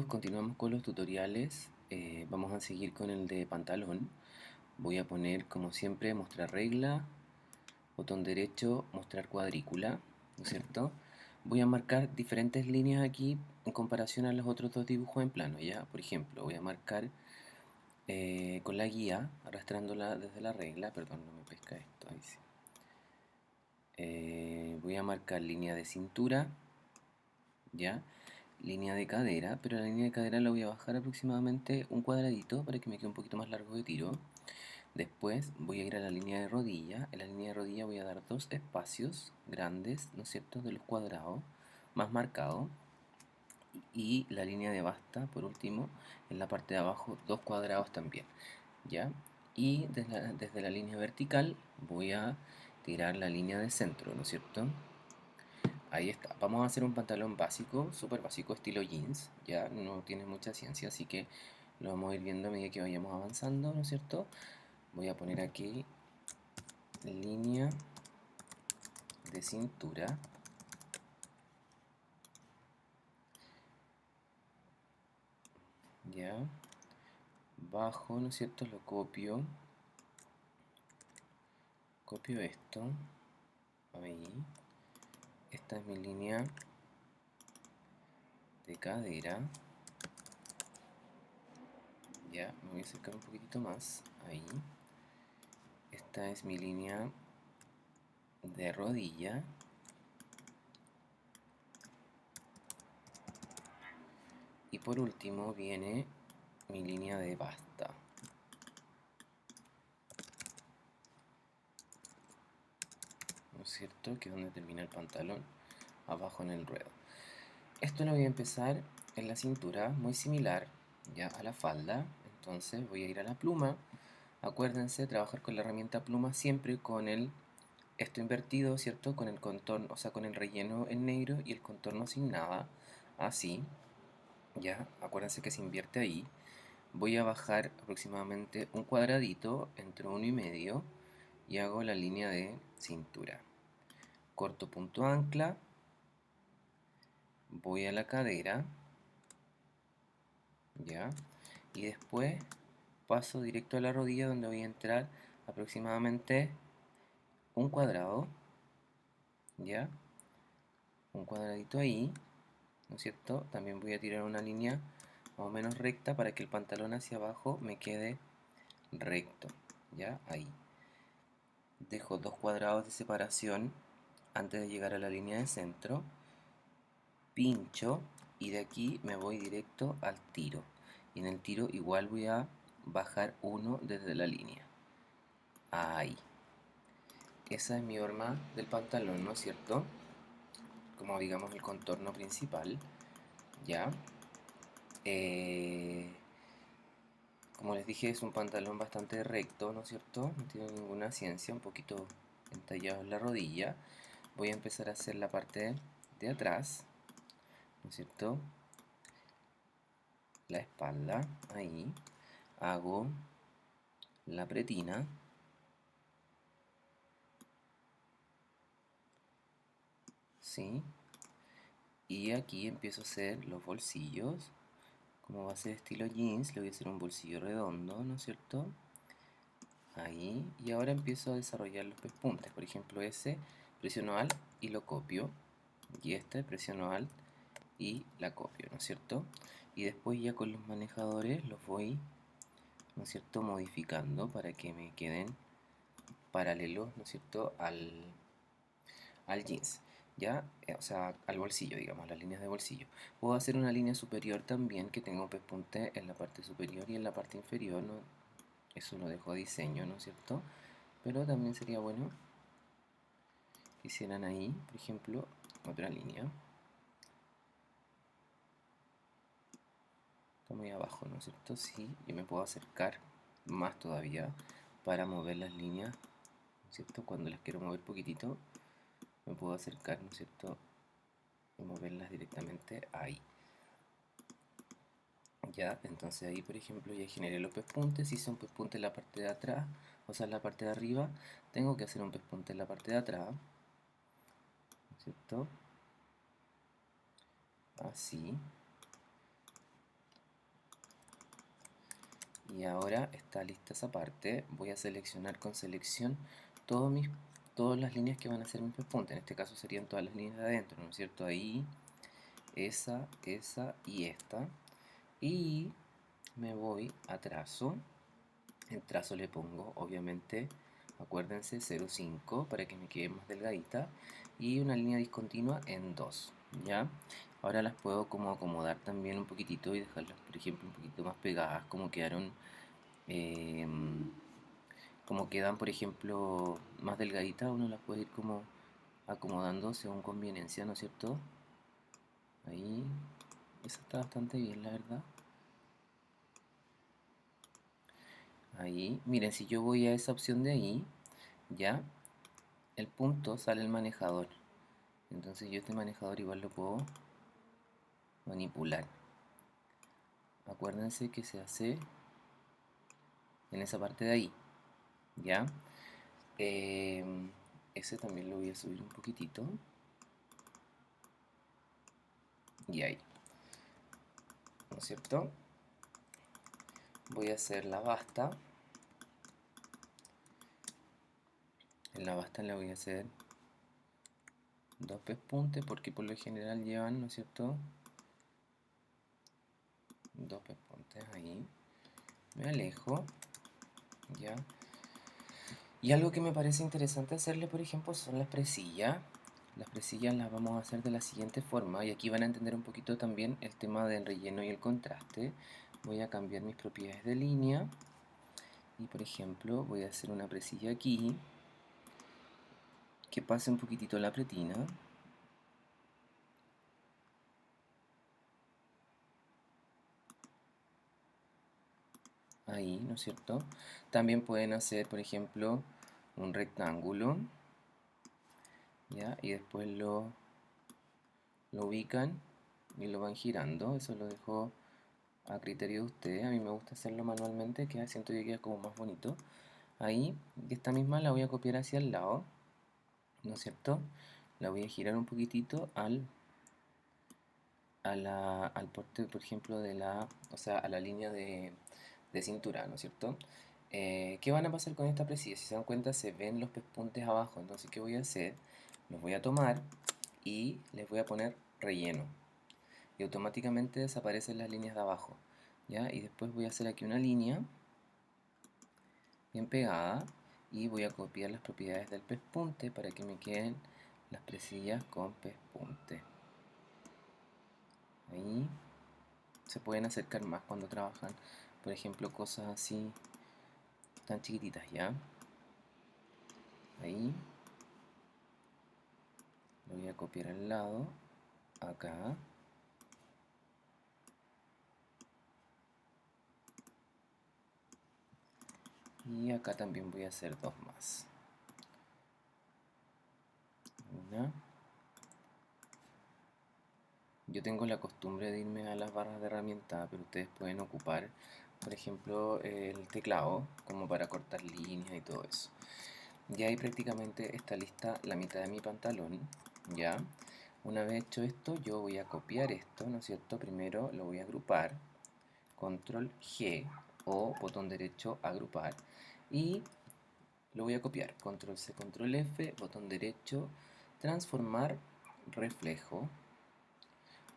Continuamos con los tutoriales. Vamos a seguir con el de pantalón. Voy a poner, como siempre, mostrar regla, botón derecho, mostrar cuadrícula, ¿no es cierto? Voy a marcar diferentes líneas aquí en comparación a los otros dos dibujos en plano, ¿ya? Por ejemplo, voy a marcar con la guía, arrastrándola desde la regla, perdón, no me pesca esto, ahí sí. Voy a marcar línea de cintura, ¿ya? Línea de cadera, pero la línea de cadera la voy a bajar aproximadamente un cuadradito para que me quede un poquito más largo de tiro. Después voy a ir a la línea de rodilla. En la línea de rodilla voy a dar dos espacios grandes, ¿no es cierto?, de los cuadrados, más marcados. Y la línea de basta, por último, en la parte de abajo, dos cuadrados también, ¿ya? Y desde la línea vertical voy a tirar la línea de centro, ¿no es cierto? Ahí está. Vamos a hacer un pantalón básico, súper básico, estilo jeans. Ya no tiene mucha ciencia, así que lo vamos a ir viendo a medida que vayamos avanzando, ¿no es cierto? Voy a poner aquí línea de cintura. Ya. Bajo, ¿no es cierto? Lo copio. Copio esto. Ahí. Esta es mi línea de cadera. Ya, me voy a acercar un poquitito más. Ahí. Esta es mi línea de rodilla. Y por último viene mi línea de basta, ¿no es cierto? Que es donde termina el pantalón, abajo en el ruedo. Esto lo voy a empezar en la cintura, muy similar ya a la falda. Entonces voy a ir a la pluma. Acuérdense, trabajar con la herramienta pluma siempre con esto invertido, ¿cierto? Con el contorno, o sea, con el relleno en negro y el contorno sin nada, así. Ya, acuérdense que se invierte ahí. Voy a bajar aproximadamente un cuadradito entre 1,5 y hago la línea de cintura. Corto punto ancla, voy a la cadera, ya, y después paso directo a la rodilla donde voy a entrar aproximadamente un cuadrado, ya, un cuadradito ahí, ¿no es cierto? También voy a tirar una línea más o menos recta para que el pantalón hacia abajo me quede recto, ya, ahí. Dejo dos cuadrados de separación antes de llegar a la línea de centro, pincho y de aquí me voy directo al tiro. Y en el tiro igual voy a bajar uno desde la línea. Ahí. Esa es mi horma del pantalón, ¿no es cierto? Como digamos el contorno principal. Ya. Como les dije, es un pantalón bastante recto, ¿no es cierto? No tiene ninguna ciencia, un poquito entallado en la rodilla. Voy a empezar a hacer la parte de atrás, ¿no es cierto? La espalda, ahí. Hago la pretina. ¿Sí? Y aquí empiezo a hacer los bolsillos. Como va a ser estilo jeans, le voy a hacer un bolsillo redondo, ¿no es cierto? Ahí. Y ahora empiezo a desarrollar los pespuntes. Por ejemplo, ese presiono Alt y lo copio. Y este presiono Alt y la copio, ¿no es cierto? Y después ya con los manejadores los voy, ¿no es cierto?, modificando para que me queden paralelos, ¿no es cierto?, al jeans, ¿ya? O sea, al bolsillo, digamos, las líneas de bolsillo. Puedo hacer una línea superior también que tenga un pespunte en la parte superior y en la parte inferior, ¿no? Eso lo dejo a diseño, ¿no es cierto? Pero también sería bueno que hicieran ahí, por ejemplo, otra línea. Está muy abajo, ¿no es cierto? Sí, yo me puedo acercar más todavía para mover las líneas, ¿no es cierto? Cuando las quiero mover poquitito, me puedo acercar, ¿no es cierto? Y moverlas directamente ahí. Ya, entonces ahí por ejemplo ya generé los pespuntes, hice un pespunte en la parte de atrás, o sea en la parte de arriba, tengo que hacer un pespunte en la parte de atrás, ¿no es cierto? Así, Y ahora está lista esa parte. Voy a seleccionar con selección todas las líneas que van a ser mis pespuntes. En este caso serían todas las líneas de adentro, ¿no es cierto? Ahí, esa y esta. Y me voy a trazo. En trazo le pongo, obviamente, acuérdense, 0,5 para que me quede más delgadita. Y una línea discontinua en 2, ¿ya? Ahora las puedo como acomodar también un poquitito y dejarlas, por ejemplo, un poquito más pegadas, como quedaron, como quedan, por ejemplo, más delgaditas. Uno las puede ir como acomodando según conveniencia, ¿no es cierto? Ahí, esa está bastante bien, la verdad. Ahí, miren, si yo voy a esa opción de ahí, ya, el punto sale el manejador. Entonces yo este manejador igual lo puedo manipular. Acuérdense que se hace en esa parte de ahí, ¿ya? Ese también lo voy a subir un poquitito. Y ahí, ¿no es cierto? Voy a hacer la basta. En la basta le voy a hacer 2 pespuntes porque por lo general llevan, ¿no es cierto? 2 pespuntes ahí. Me alejo, ¿ya? Y algo que me parece interesante hacerle, por ejemplo, son las presillas. Las presillas las vamos a hacer de la siguiente forma, y aquí van a entender un poquito también el tema del relleno y el contraste. Voy a cambiar mis propiedades de línea y, por ejemplo, voy a hacer una presilla aquí que pase un poquitito la pretina. Ahí, ¿no es cierto? También pueden hacer, por ejemplo, un rectángulo, ¿ya? Y después lo ubican y lo van girando. Eso lo dejo a criterio de ustedes. A mí me gusta hacerlo manualmente, que siento que queda como más bonito. Ahí, y esta misma la voy a copiar hacia el lado, ¿no es cierto? La voy a girar un poquitito al porte, por ejemplo, o sea, a la línea de cintura, ¿no es cierto? ¿Qué van a pasar con esta presilla? Si se dan cuenta, se ven los pespuntes abajo. Entonces, ¿qué voy a hacer? Los voy a tomar y les voy a poner relleno. Y automáticamente desaparecen las líneas de abajo, ¿ya? Y después voy a hacer aquí una línea bien pegada y voy a copiar las propiedades del pespunte para que me queden las presillas con pespunte. Ahí se pueden acercar más cuando trabajan, por ejemplo, cosas así tan chiquititas, ¿ya? Ahí lo voy a copiar al lado, acá. Y acá también voy a hacer 2 más. Una. Yo tengo la costumbre de irme a las barras de herramienta, pero ustedes pueden ocupar, por ejemplo, el teclado como para cortar líneas y todo eso. Ya ahí prácticamente está lista la mitad de mi pantalón, ¿ya? Una vez hecho esto, yo voy a copiar esto, ¿no es cierto? Primero lo voy a agrupar, control G o botón derecho agrupar, y lo voy a copiar, control C, control F, botón derecho, transformar, reflejo,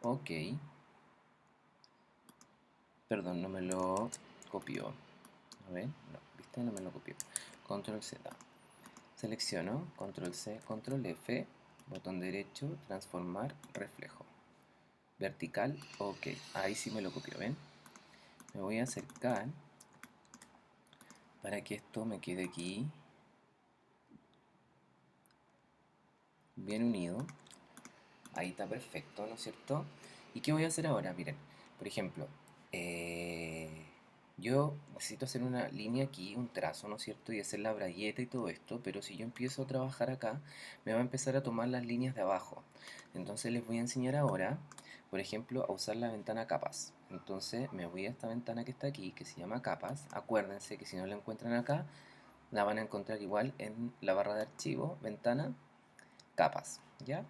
ok, perdón, no me lo copió, a ver, no, ¿viste? No me lo copió, control Z, selecciono, control C, control F, botón derecho, transformar, reflejo, vertical, ok, ahí sí me lo copió, ¿ven? Me voy a acercar para que esto me quede aquí bien unido. Ahí está perfecto, ¿no es cierto? ¿Y qué voy a hacer ahora? Miren, por ejemplo, yo necesito hacer una línea aquí, un trazo, ¿no es cierto? Y hacer la bragueta y todo esto, pero si yo empiezo a trabajar acá, me va a empezar a tomar las líneas de abajo. Entonces les voy a enseñar ahora, por ejemplo, a usar la ventana capas. Entonces me voy a esta ventana que está aquí, que se llama capas. Acuérdense que si no la encuentran acá, la van a encontrar igual en la barra de archivo, ventana, capas, ¿ya?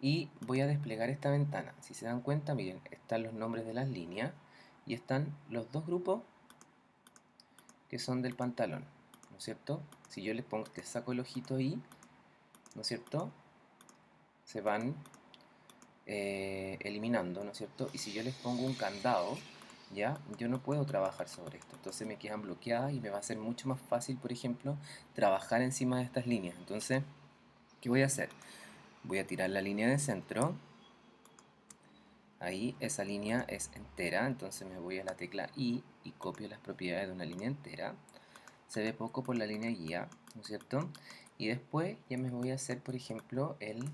Y voy a desplegar esta ventana. Si se dan cuenta, miren, están los nombres de las líneas y están los dos grupos que son del pantalón, ¿no es cierto? Si yo les saco el ojito ahí, ¿no es cierto? Se van eliminando, ¿no es cierto? Y si yo les pongo un candado, ¿ya? Yo no puedo trabajar sobre esto, entonces me quedan bloqueadas y me va a ser mucho más fácil, por ejemplo, trabajar encima de estas líneas. Entonces, ¿qué voy a hacer? Voy a tirar la línea de centro. Ahí esa línea es entera, entonces me voy a la tecla I y copio las propiedades de una línea entera. Se ve poco por la línea guía, ¿no es cierto? Y después ya me voy a hacer, por ejemplo, el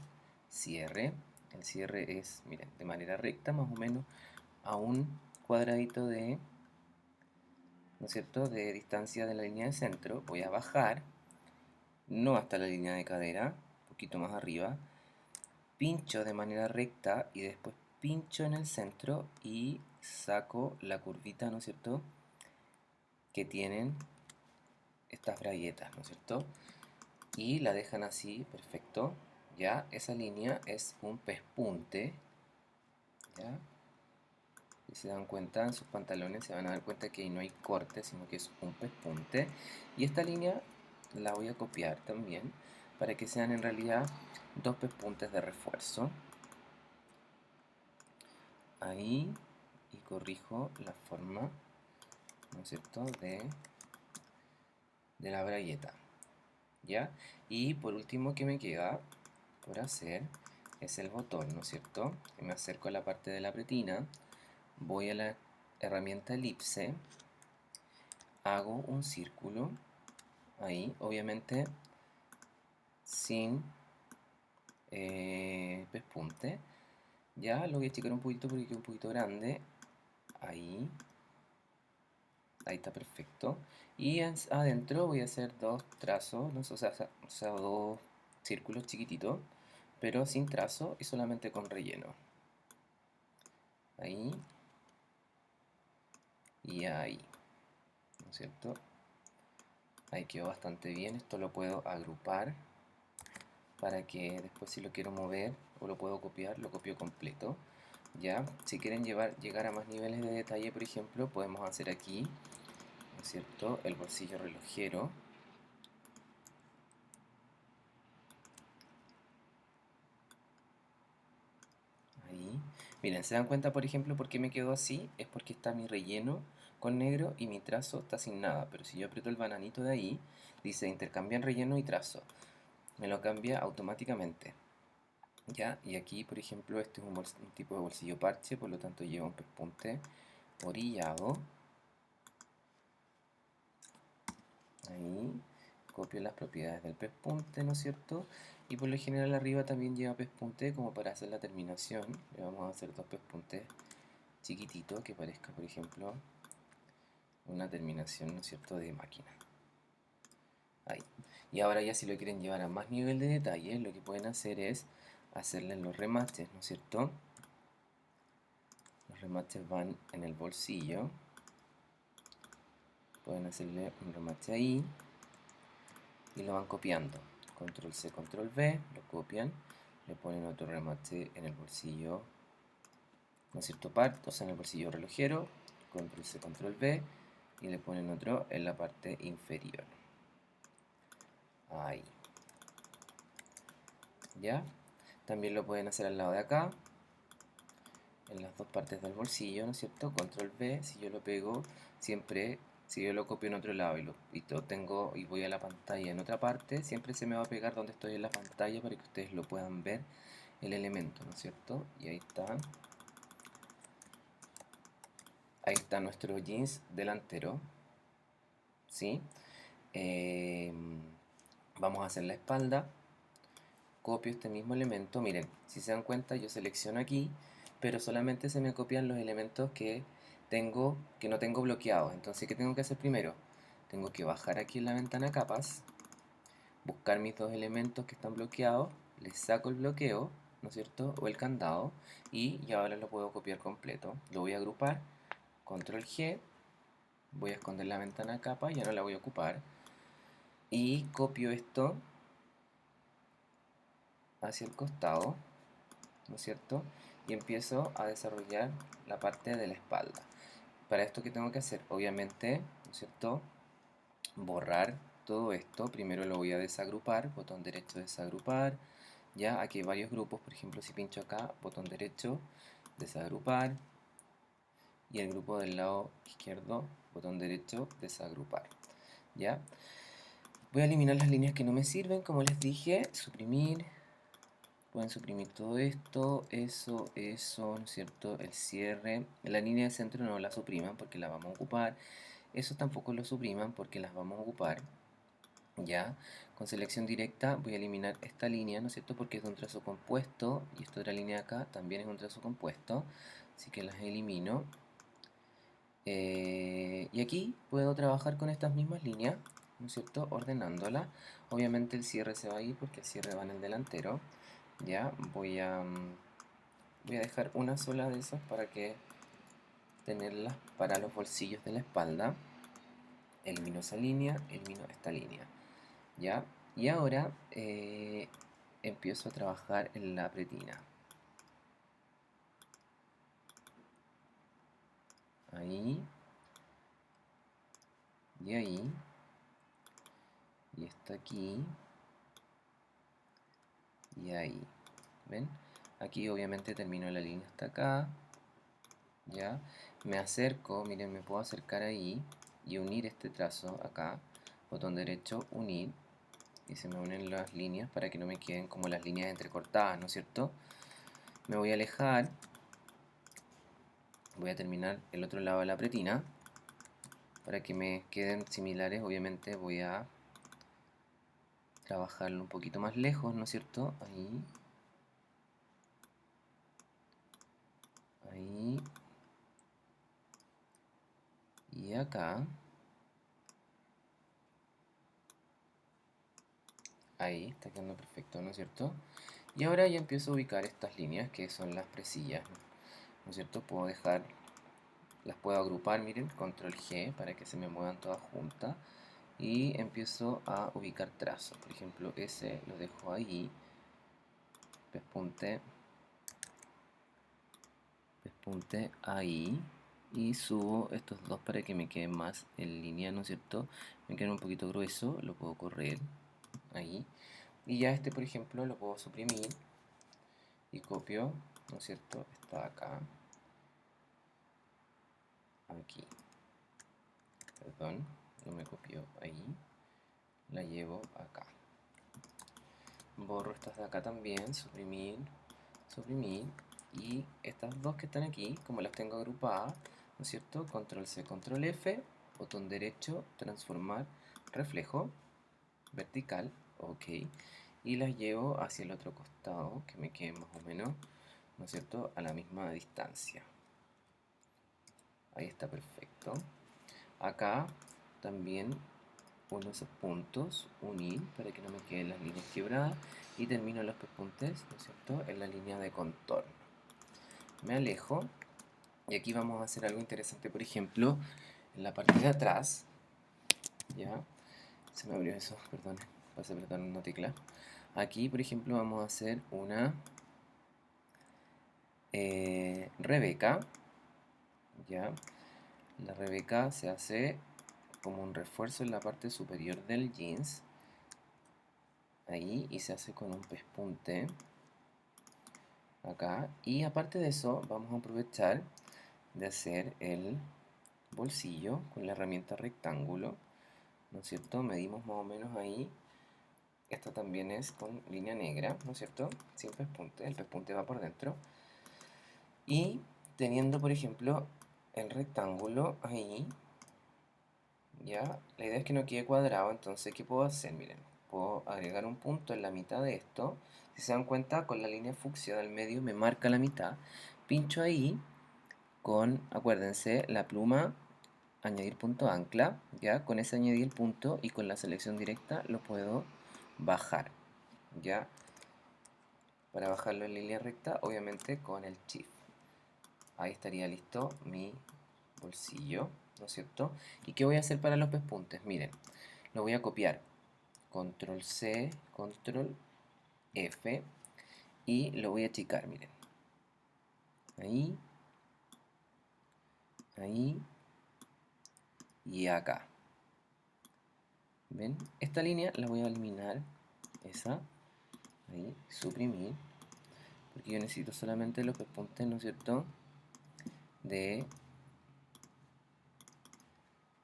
cierre. El cierre es, miren, de manera recta, más o menos a un cuadradito de, ¿no es cierto?, de distancia de la línea de centro. Voy a bajar, no hasta la línea de cadera, un poquito más arriba. Pincho de manera recta y después pincho en el centro y saco la curvita, ¿no es cierto?, que tienen estas braguetas, ¿no es cierto? Y la dejan así, perfecto. Ya, esa línea es un pespunte. ¿Ya? Si se dan cuenta, en sus pantalones se van a dar cuenta que no hay corte, sino que es un pespunte. Y esta línea la voy a copiar también para que sean en realidad dos pespuntes de refuerzo. Ahí, y corrijo la forma, ¿no es cierto?, de la bragueta. ¿Ya? Y por último que me queda por hacer es el botón, ¿no es cierto? Me acerco a la parte de la pretina, voy a la herramienta elipse, hago un círculo ahí, obviamente sin pespunte. Ya lo voy a achicar un poquito porque queda un poquito grande. Ahí. Ahí está perfecto. Y adentro voy a hacer dos trazos, ¿no? O sea, dos círculos chiquititos, pero sin trazo y solamente con relleno. Ahí y ahí, ¿no es cierto? Ahí quedó bastante bien. Esto lo puedo agrupar para que después si lo quiero mover o lo puedo copiar, lo copio completo. ¿Ya? Si quieren llegar a más niveles de detalle, por ejemplo, podemos hacer aquí, ¿no es cierto?, el bolsillo relojero. Ahí. Miren, se dan cuenta, por ejemplo, por qué me quedó así. Es porque está mi relleno con negro y mi trazo está sin nada. Pero si yo aprieto el bananito de ahí, dice intercambiar relleno y trazo. Me lo cambia automáticamente. ¿Ya? Y aquí, por ejemplo, este es un tipo de bolsillo parche, por lo tanto lleva un pespunte orillado. Ahí. Copio las propiedades del pespunte, ¿no es cierto? Y por lo general arriba también lleva pespunte como para hacer la terminación. Le vamos a hacer dos pespuntes chiquitito que parezca, por ejemplo, una terminación, ¿no es cierto?, de máquina. Ahí. Y ahora ya si lo quieren llevar a más nivel de detalle, lo que pueden hacer es hacerle los remaches, ¿no es cierto? Los remaches van en el bolsillo. Pueden hacerle un remache ahí y lo van copiando. Control C, Control V, lo copian, le ponen otro remache en el bolsillo, ¿no es cierto?, o sea, en el bolsillo relojero, Control C, Control V, y le ponen otro en la parte inferior. Ahí. ¿Ya? También lo pueden hacer al lado de acá, en las dos partes del bolsillo, ¿no es cierto? Control V, si yo lo pego, siempre, si yo lo copio en otro lado y voy a la pantalla en otra parte, siempre se me va a pegar donde estoy en la pantalla para que ustedes lo puedan ver el elemento, ¿no es cierto? Y ahí está. Ahí está nuestro jeans delantero, ¿sí? Vamos a hacer la espalda. Copio este mismo elemento. Miren, si se dan cuenta, yo selecciono aquí, pero solamente se me copian los elementos que no tengo bloqueados. Entonces, ¿qué tengo que hacer primero? Tengo que bajar aquí en la ventana capas, buscar mis dos elementos que están bloqueados, les saco el bloqueo, ¿no es cierto?, o el candado, y ya ahora lo puedo copiar completo. Lo voy a agrupar, control G, voy a esconder la ventana capa, ya no la voy a ocupar, y copio esto hacia el costado, ¿no es cierto? Y empiezo a desarrollar la parte de la espalda. Para esto, ¿qué tengo que hacer? Obviamente, ¿no es cierto?, borrar todo esto. Primero lo voy a desagrupar, botón derecho desagrupar. Ya, aquí hay varios grupos, por ejemplo, si pincho acá, botón derecho desagrupar. Y el grupo del lado izquierdo, botón derecho desagrupar. Ya, voy a eliminar las líneas que no me sirven, como les dije, suprimir. Pueden suprimir todo esto, eso, ¿no es cierto? El cierre. La línea de centro no la supriman porque la vamos a ocupar. Eso tampoco lo supriman porque las vamos a ocupar. Ya, con selección directa voy a eliminar esta línea, ¿no es cierto? Porque es de un trazo compuesto y esta otra línea de acá también es un trazo compuesto. Así que las elimino. Y aquí puedo trabajar con estas mismas líneas, ¿no es cierto? Ordenándolas. Obviamente el cierre se va a ir porque el cierre va en el delantero. Ya, voy a dejar una sola de esas para que tenerlas para los bolsillos de la espalda. Elimino esa línea, elimino esta línea. ¿Ya? Y ahora empiezo a trabajar en la pretina. Ahí. Y ahí. Y está aquí. Y ahí. ¿Ven? Aquí obviamente termino la línea hasta acá. ¿Ya? Me acerco, miren, me puedo acercar ahí y unir este trazo acá. Botón derecho, unir. Y se me unen las líneas para que no me queden como las líneas entrecortadas, ¿no es cierto? Me voy a alejar. Voy a terminar el otro lado de la pretina. Para que me queden similares, obviamente voy a trabajarlo un poquito más lejos, ¿no es cierto? Ahí. Ahí. Y acá. Ahí, está quedando perfecto, ¿no es cierto? Y ahora ya empiezo a ubicar estas líneas que son las presillas, ¿no es cierto? Puedo dejar, las puedo agrupar, miren, control G para que se me muevan todas juntas. Y empiezo a ubicar trazos. Por ejemplo, ese lo dejo ahí. Pespunte. Pespunte ahí. Y subo estos dos para que me queden más en línea, ¿no es cierto? Me queda un poquito grueso, lo puedo correr ahí. Y ya este, por ejemplo, lo puedo suprimir y copio, ¿no es cierto? Está acá, aquí. Perdón, no me copió ahí. La llevo acá. Borro estas de acá también, suprimir, suprimir. Y estas dos que están aquí, como las tengo agrupadas, ¿no es cierto? Control C, Control F, botón derecho, transformar, reflejo, vertical, ok. Y las llevo hacia el otro costado, que me quede más o menos, ¿no es cierto?, a la misma distancia. Ahí está perfecto. Acá también uno esos puntos, unir, para que no me queden las líneas quebradas. Y termino los pespuntes, ¿no es cierto?, en la línea de contorno. Me alejo. Y aquí vamos a hacer algo interesante, por ejemplo, en la parte de atrás. Ya, se me abrió eso, perdón, pasé a apretar una tecla. Aquí, por ejemplo, vamos a hacer una Rebeca. Ya, la Rebeca se hace como un refuerzo en la parte superior del jeans. Ahí, y se hace con un pespunte acá. Y aparte de eso, vamos a aprovechar de hacer el bolsillo con la herramienta rectángulo, ¿no es cierto? Medimos más o menos ahí. Esta también es con línea negra, ¿no es cierto? Sin pespunte, el pespunte va por dentro. Y teniendo, por ejemplo, el rectángulo ahí, ya, la idea es que no quede cuadrado, entonces, ¿qué puedo hacer? Miren, puedo agregar un punto en la mitad de esto. Si se dan cuenta, con la línea fucsia del medio me marca la mitad. Pincho ahí con, acuérdense, la pluma, añadir punto ancla, ya, con ese añadir punto y con la selección directa lo puedo bajar, ya. Para bajarlo en línea recta, obviamente con el Shift. Ahí estaría listo mi bolsillo, ¿no es cierto? ¿Y qué voy a hacer para los pespuntes? Miren, lo voy a copiar. Control C, Control F y lo voy a achicar, miren. Ahí, ahí y acá. ¿Ven? Esta línea la voy a eliminar, esa, ahí, suprimir, porque yo necesito solamente los pespuntes, ¿no es cierto?, de,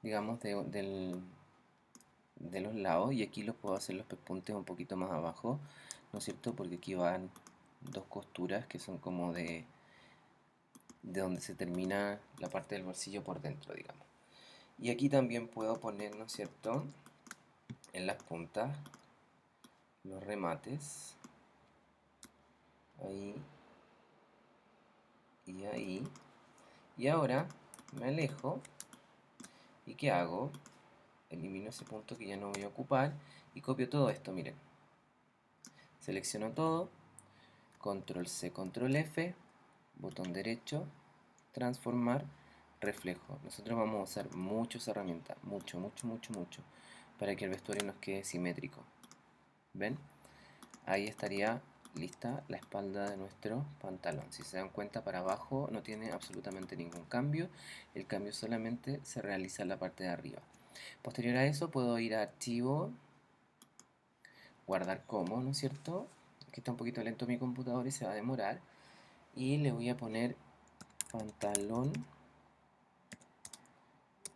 digamos, de los lados, y aquí los puedo hacer los pespuntes un poquito más abajo, ¿no es cierto?, porque aquí van dos costuras que son como de donde se termina la parte del bolsillo por dentro, digamos. Y aquí también puedo poner, ¿no es cierto?, en las puntas los remates, ahí y ahí. Y ahora me alejo, ¿y qué hago? Elimino ese punto que ya no voy a ocupar y copio todo esto, miren. Selecciono todo, control C, control F, botón derecho, transformar, reflejo. Nosotros vamos a usar mucho esa herramienta, mucho, mucho, mucho, mucho, para que el vestuario nos quede simétrico. ¿Ven? Ahí estaría lista la espalda de nuestro pantalón. Si se dan cuenta, para abajo no tiene absolutamente ningún cambio, el cambio solamente se realiza en la parte de arriba. Posterior a eso puedo ir a archivo, guardar como, ¿no es cierto? Aquí está un poquito lento mi computador y se va a demorar. Y le voy a poner pantalón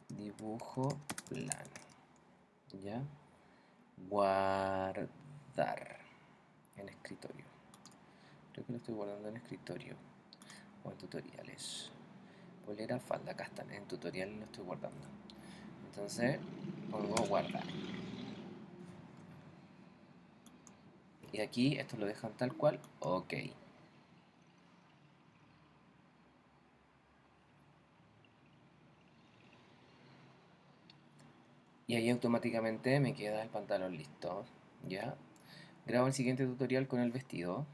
dibujo plano. ¿Ya? Guardar en escritorio. Creo que lo estoy guardando en escritorio o en tutoriales. Polera, falda, acá están. En tutoriales lo estoy guardando. Entonces pongo guardar. Y aquí esto lo dejan tal cual. Ok. Y ahí automáticamente me queda el pantalón listo. ¿Ya? Grabo el siguiente tutorial con el vestido.